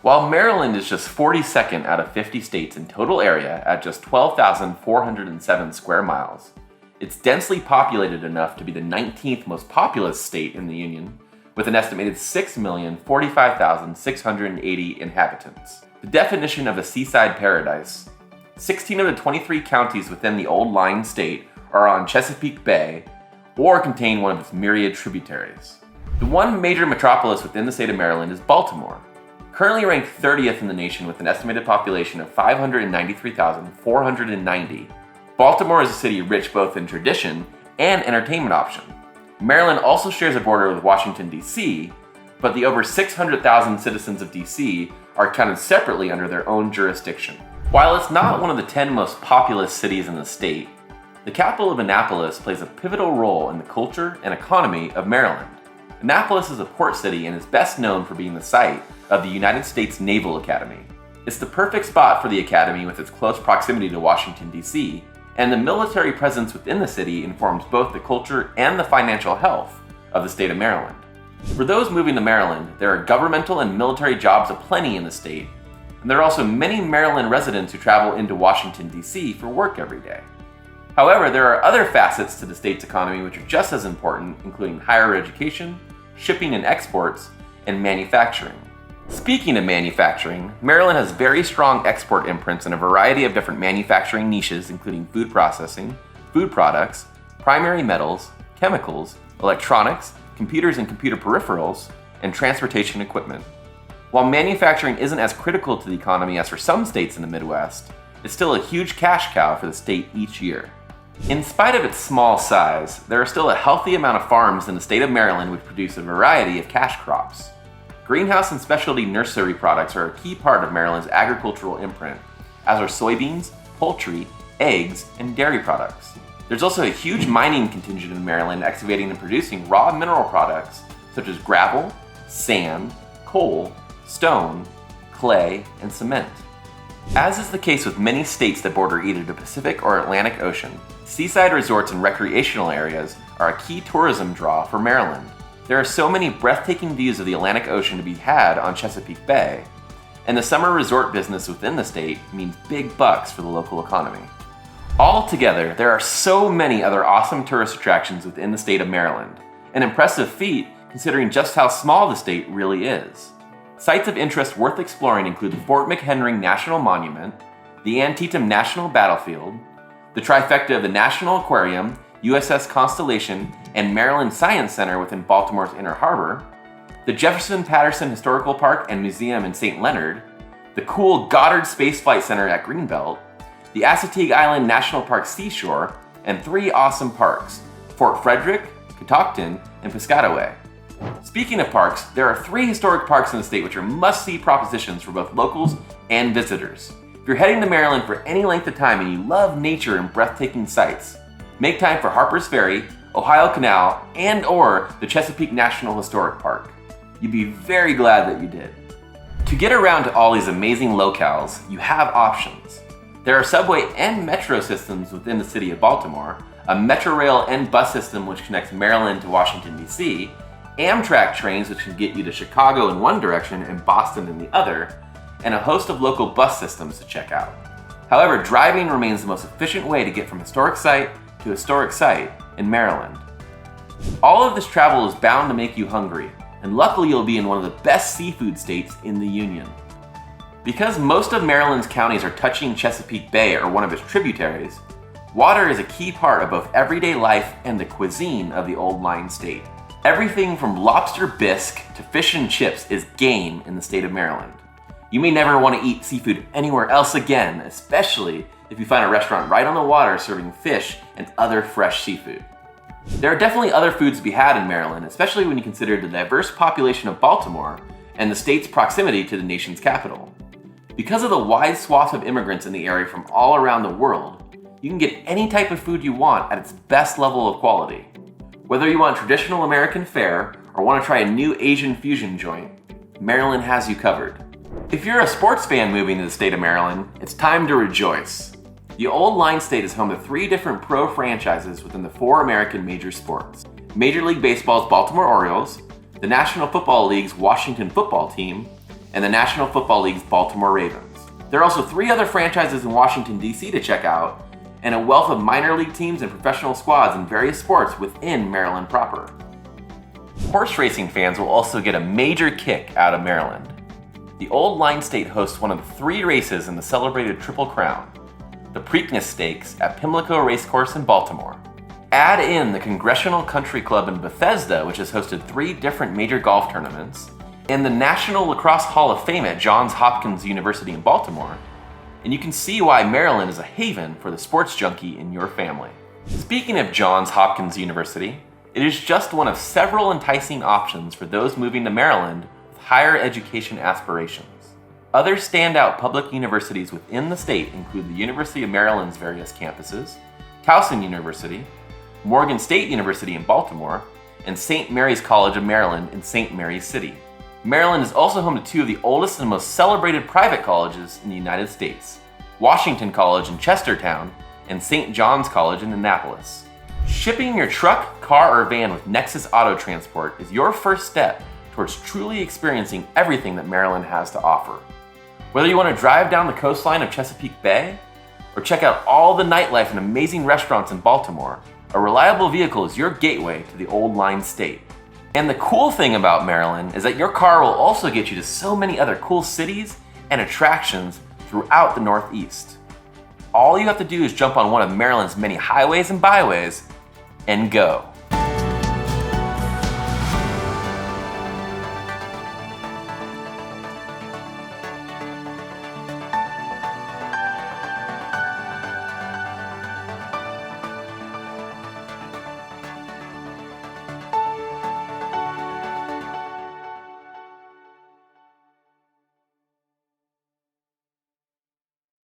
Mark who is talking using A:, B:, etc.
A: While Maryland is just 42nd out of 50 states in total area at just 12,407 square miles, it's densely populated enough to be the 19th most populous state in the Union, with an estimated 6,045,680 inhabitants. The definition of a seaside paradise: 16 of the 23 counties within the Old Line State are on Chesapeake Bay or contain one of its myriad tributaries. The one major metropolis within the state of Maryland is Baltimore, currently ranked 30th in the nation with an estimated population of 593,490. Baltimore is a city rich both in tradition and entertainment options. Maryland also shares a border with Washington D.C., but the over 600,000 citizens of D.C. are counted separately under their own jurisdiction. While it's not one of the 10 most populous cities in the state, the capital of Annapolis plays a pivotal role in the culture and economy of Maryland. Annapolis is a port city and is best known for being the site of the United States Naval Academy. It's the perfect spot for the academy with its close proximity to Washington, D.C., and the military presence within the city informs both the culture and the financial health of the state of Maryland. For those moving to Maryland, there are governmental and military jobs aplenty in the state, and there are also many Maryland residents who travel into Washington, D.C. for work every day. However, there are other facets to the state's economy which are just as important, including higher education, shipping and exports, and manufacturing. Speaking of manufacturing, Maryland has very strong export imprints in a variety of different manufacturing niches, including food processing, food products, primary metals, chemicals, electronics, computers and computer peripherals, and transportation equipment. While manufacturing isn't as critical to the economy as for some states in the Midwest, it's still a huge cash cow for the state each year. In spite of its small size, there are still a healthy amount of farms in the state of Maryland which produce a variety of cash crops. Greenhouse and specialty nursery products are a key part of Maryland's agricultural imprint, as are soybeans, poultry, eggs, and dairy products. There's also a huge mining contingent in Maryland excavating and producing raw mineral products such as gravel, sand, coal, stone, clay, and cement. As is the case with many states that border either the Pacific or Atlantic Ocean, seaside resorts and recreational areas are a key tourism draw for Maryland. There are so many breathtaking views of the Atlantic Ocean to be had on Chesapeake Bay, and the summer resort business within the state means big bucks for the local economy. Altogether, there are so many other awesome tourist attractions within the state of Maryland, an impressive feat considering just how small the state really is. Sites of interest worth exploring include the Fort McHenry National Monument, the Antietam National Battlefield, the trifecta of the National Aquarium, USS Constellation, and Maryland Science Center within Baltimore's Inner Harbor, the Jefferson-Patterson Historical Park and Museum in St. Leonard, the cool Goddard Space Flight Center at Greenbelt, the Assateague Island National Park Seashore, and 3 awesome parks: Fort Frederick, Catoctin, and Piscataway. Speaking of parks, there are 3 historic parks in the state which are must-see propositions for both locals and visitors. If you're heading to Maryland for any length of time and you love nature and breathtaking sights, make time for Harper's Ferry, Ohio Canal, and/or the Chesapeake National Historic Park. You'd be very glad that you did. To get around to all these amazing locales, you have options. There are subway and metro systems within the city of Baltimore, a metro rail and bus system which connects Maryland to Washington, D.C., Amtrak trains which can get you to Chicago in one direction and Boston in the other, and a host of local bus systems to check out. However, driving remains the most efficient way to get from historic site to historic site in Maryland. All of this travel is bound to make you hungry, and luckily you'll be in one of the best seafood states in the Union. Because most of Maryland's counties are touching Chesapeake Bay or one of its tributaries, water is a key part of both everyday life and the cuisine of the Old Line State. Everything from lobster bisque to fish and chips is game in the state of Maryland. You may never want to eat seafood anywhere else again, especially if you find a restaurant right on the water serving fish and other fresh seafood. There are definitely other foods to be had in Maryland, especially when you consider the diverse population of Baltimore and the state's proximity to the nation's capital. Because of the wide swath of immigrants in the area from all around the world, you can get any type of food you want at its best level of quality. Whether you want traditional American fare or want to try a new Asian fusion joint, Maryland has you covered. If you're a sports fan moving to the state of Maryland, it's time to rejoice. The Old Line State is home to 3 different pro franchises within the 4 American major sports: Major League Baseball's Baltimore Orioles, the National Football League's Washington Football Team, and the National Football League's Baltimore Ravens. There are also 3 other franchises in Washington, D.C. to check out, and a wealth of minor league teams and professional squads in various sports within Maryland proper. Horse racing fans will also get a major kick out of Maryland. The Old Line State hosts one of the 3 races in the celebrated Triple Crown, the Preakness Stakes at Pimlico Racecourse in Baltimore. Add in the Congressional Country Club in Bethesda, which has hosted 3 different major golf tournaments, and the National Lacrosse Hall of Fame at Johns Hopkins University in Baltimore, and you can see why Maryland is a haven for the sports junkie in your family. Speaking of Johns Hopkins University, it is just one of several enticing options for those moving to Maryland with higher education aspirations. Other standout public universities within the state include the University of Maryland's various campuses, Towson University, Morgan State University in Baltimore, and St. Mary's College of Maryland in St. Mary's City. Maryland is also home to 2 of the oldest and most celebrated private colleges in the United States, Washington College in Chestertown and St. John's College in Annapolis. Shipping your truck, car, or van with Nexus Auto Transport is your first step towards truly experiencing everything that Maryland has to offer. Whether you want to drive down the coastline of Chesapeake Bay or check out all the nightlife and amazing restaurants in Baltimore, a reliable vehicle is your gateway to the Old Line State. And the cool thing about Maryland is that your car will also get you to so many other cool cities and attractions throughout the Northeast. All you have to do is jump on one of Maryland's many highways and byways and go.